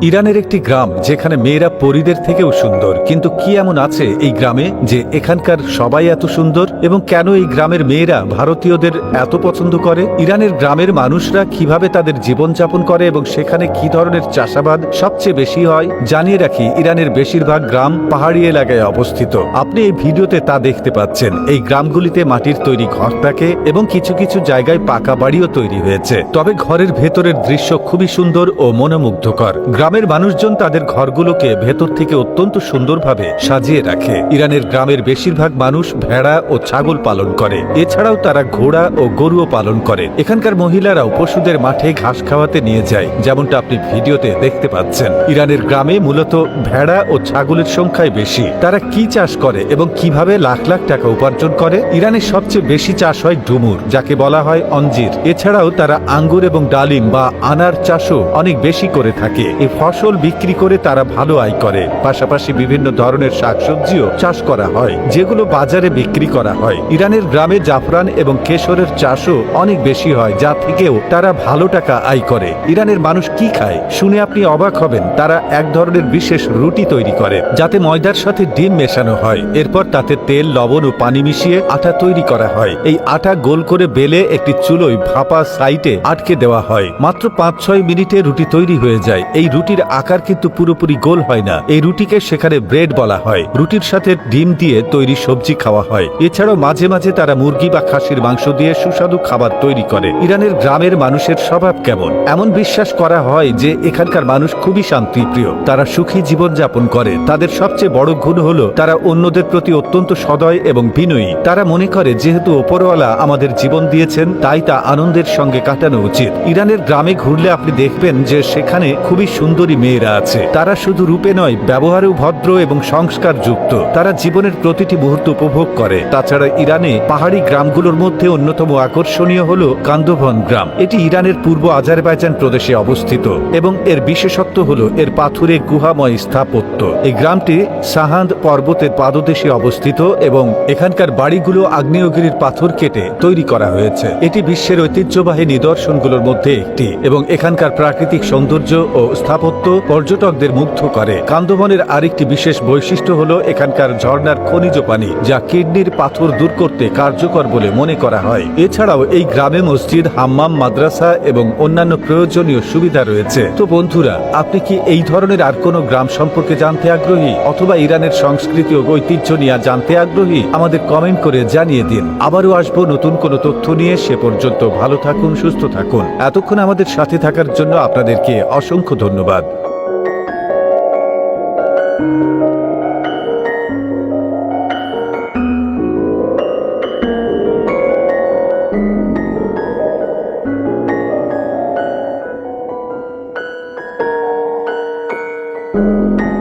ইরানের একটি গ্রাম যেখানে মেয়েরা পরীদের থেকেও সুন্দর, কিন্তু কি এমন আছে এই গ্রামে যে এখানকার সবাই এত সুন্দর, এবং কেন এই গ্রামের মেয়েরা ভারতীয়দের এত পছন্দ করে? ইরানের গ্রামের মানুষরা কিভাবে তাদের জীবনযাপন করে এবং সেখানে কি ধরনের চাষাবাদ সবচেয়ে বেশি হয়? জানিয়ে রাখি, ইরানের বেশিরভাগ গ্রাম পাহাড়ি এলাকায় অবস্থিত। আপনি এই ভিডিওতে তা দেখতে পাচ্ছেন। এই গ্রামগুলিতে মাটির তৈরি ঘর থাকে এবং কিছু কিছু জায়গায় পাকা বাড়িও তৈরি হয়েছে। তবে ঘরের ভেতরের দৃশ্য খুবই সুন্দর ও মনোমুগ্ধকর। গ্রামের মানুষজন তাদের ঘরগুলোকে ভেতর থেকে অত্যন্ত সুন্দরভাবে সাজিয়ে রাখে। ইরানের গ্রামের বেশিরভাগ মানুষ ভেড়া ও ছাগল পালন করে। এছাড়াও তারা ঘোড়া ও গরুও পালন করে। এখানকার মহিলারাও পশুদের মাঠে ঘাস খাওয়াতে নিয়ে যায়, যেমনটা আপনি ভিডিওতে দেখতে পাচ্ছেন। ইরানের গ্রামে মূলত ভেড়া ও ছাগলের সংখ্যাই বেশি। তারা কি চাষ করে এবং কিভাবে লাখ লাখ টাকা উপার্জন করে? ইরানের সবচেয়ে বেশি চাষ হয় ডুমুর, যাকে বলা হয় অঞ্জির। এছাড়াও তারা আঙ্গুর এবং ডালিম বা আনার চাষও অনেক বেশি করে থাকে। এই ফসল বিক্রি করে তারা ভালো আয় করে। পাশাপাশি বিভিন্ন ধরনের শাকসবজিও চাষ করা হয়, যেগুলো বাজারে বিক্রি করা হয়। ইরানের গ্রামে জাফরান এবং কেশরের চাষও অনেক বেশি হয়, যা থেকেও তারা ভালো টাকা আয় করে। ইরানের মানুষ কি খায় শুনে আপনি অবাক হবেন। তারা এক ধরনের বিশেষ রুটি তৈরি করে, যাতে ময়দার সাথে ডিম মেশানো হয়। এরপর তাতে তেল, লবণ ও পানি মিশিয়ে আটা তৈরি করা হয়। এই আটা গোল করে বেলে একটি চুলোয় ভাপা সাইটে আটকে দেওয়া হয়। মাত্র 5-6 মিনিটে রুটি তৈরি হয়ে যায়। এই রুটির আকার কিন্তু পুরোপুরি গোল হয় না। এই রুটিকে সেখানে ব্রেড বলা হয়। রুটির সাথে ডিম দিয়ে তৈরি সবজি খাওয়া হয়। এছাড়াও মাঝে মাঝে তারা মুরগি বা খাসির মাংস দিয়ে সুস্বাদু খাবার তৈরি করে। ইরানের গ্রামের মানুষের স্বভাব কেমন? এমন বিশ্বাস করা হয় যে এখানকার মানুষ খুবই শান্তিপ্রিয়। তারা সুখী জীবনযাপন করে। তাদের সবচেয়ে বড় গুণ হলো তারা অন্যদের প্রতি অত্যন্ত সদয় এবং বিনয়ী। তারা মনে করে যেহেতু ওপরওয়ালা আমাদের জীবন দিয়েছেন, তাই তা আনন্দের সঙ্গে কাটানো উচিত। ইরানের গ্রামে ঘুরলে আপনি দেখবেন যে সেখানে খুবই সুন্দরী মেয়েরা আছে। তারা শুধু রূপে নয়, ব্যবহারেও ভদ্র এবং সংস্কার যুক্ত। তারা জীবনের প্রতিটি মুহূর্ত উপভোগ করে। তাছাড়া ইরানে পাহাড়ি গ্রামগুলোর মধ্যে অন্যতম আকর্ষণীয় হল কান্দোভন গ্রাম। এটি ইরানের পূর্ব আজারবাইজান প্রদেশে অবস্থিত এবং এর বিশেষত্ব হল এর পাথুরে গুহাময় স্থাপত্য। এই গ্রামটি সাহান্দ পর্বতের পাদদেশে অবস্থিত এবং এখানকার বাড়িগুলো আগ্নেয়গিরির পাথর কেটে তৈরি করা হয়েছে। এটি বিশ্বের ঐতিহ্যবাহী নিদর্শনগুলোর মধ্যে একটি এবং এখানকার প্রাকৃতিক সৌন্দর্য ও স্থাপত্য পর্যটকদের মুগ্ধ করে। কান্দোভনের আরেকটি বিশেষ বৈশিষ্ট্য হল এখানকার ঝর্ণার খনিজ পানি, যা কিডনির পাথর দূর করতে কার্যকর বলে মনে করা হয়। এছাড়াও এই গ্রামে মসজিদ, হাম্মাম, মাদ্রাসা এবং অন্যান্য প্রয়োজনীয় সুবিধা রয়েছে। তো বন্ধুরা, আপনি কি এই ধরনের আর কোনো গ্রাম সম্পর্কে জানতে আগ্রহী, অথবা ইরানের সংস্কৃতি ও ঐতিহ্য নিয়ে জানতে আগ্রহী? আমাদের কমেন্ট করে জানিয়ে দিন। আবারও আসবো নতুন কোনো তথ্য নিয়ে। সে পর্যন্ত ভালো থাকুন, সুস্থ থাকুন। এতক্ষণ আমাদের সাথে থাকার জন্য আপনাদেরকে অসংখ্য ধন্যবাদ। you